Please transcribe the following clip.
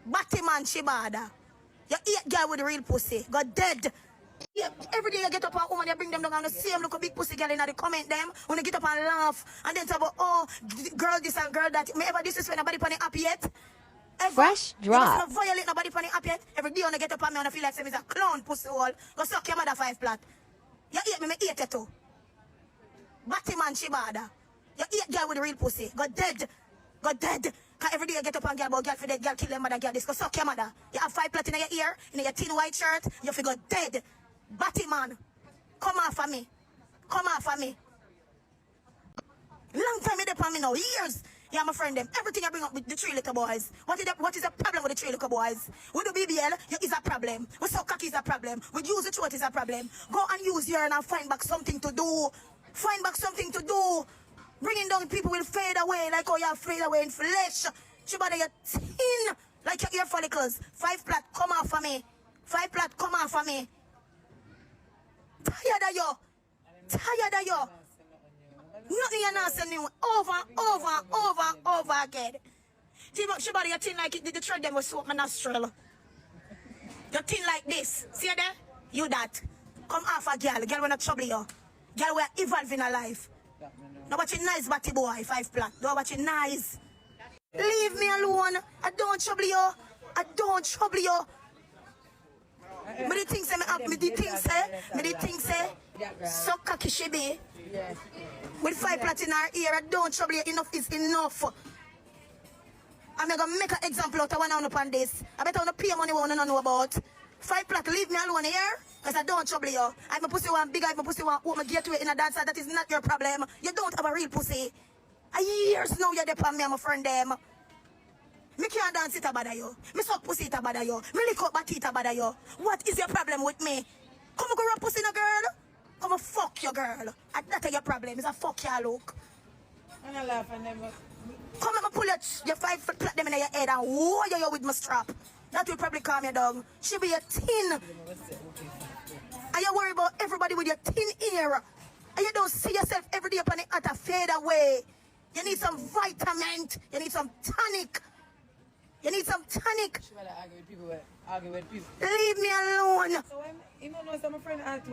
Batty man, she bada. You eat girl with the real pussy. Got dead. Yeah, every day you get up and woman, you bring them down and see them look a big pussy girl in the comment them. When you get up and laugh and then talk about, oh, girl this and girl that. Me ever disrespect nobody on the app yet? Ever? Fresh drop. You violate nobody on the app yet? Every day when I get up and me and I feel like I'm a clown pussy hole. Go suck your mother 5 flat. You eat me eat it too. Batty man, she bada. You eat girl with the real pussy. Got dead. Got dead. Cause every day you get up and girl about girl for dead, girl kill them mother, girl this. Go suck your mother. You have 5 flat in your ear, in your thin white shirt, you feel dead. Batty man. Come off of me. Come off of me. Long time you dep on me now. Years. Yeah, my friend them. Everything I bring up with the 3 little boys. What is the problem with the 3 little boys? With the BBL, is a problem. With suck cocky is a problem. With use the throat is a problem. Go and use your and find back something to do. Find back something to do. Bringing down people will fade away like how you fade away in flesh. Shibada, you're thin like your ear follicles. 5 flat, come off of me. 5 flat, come off of me. Tired of you. Tired of you. Nothing you're not saying over again. Shibada, you're thin like it did the thread them with soap my nostril. You're thin like this. See there? You that. Come off a girl. Girl wanna trouble you. Girl we're evolving her life. Now watch it nice, batty boy, 5 flat. Don't watch it nice. Leave me alone. I don't trouble you. I don't trouble you. Me the things say me up. Me the things say. So cocky she be. With 5 flat in her ear, I don't trouble you. Enough is enough. I'm gonna make an example out of one upon this. I better wanna pay money one and know about. 5 flat, leave me alone here. Because I don't trouble you. I'm a pussy one big, I'm a pussy one who get to it in a dancer. That is not your problem. You don't have a real pussy. Years now you're there for me, I'm a friend them. Me can't dance it about you. Me suck pussy it about you. Me lick up batty it about you. What is your problem with me? Come go rub pussy in a girl. Come and fuck your girl. And that's your problem. It's a fuck your look. And I laugh and then come and pull your 5 foot plate them in your head and wire you with my strap. That will probably calm you down. She be a thin. And you worry about everybody with your thin ear. And you don't see yourself every day upon it at a fade away. You need some vitamin. You need some tonic. You need some tonic. she rather argue with people. Leave me alone. So when you know some friend ask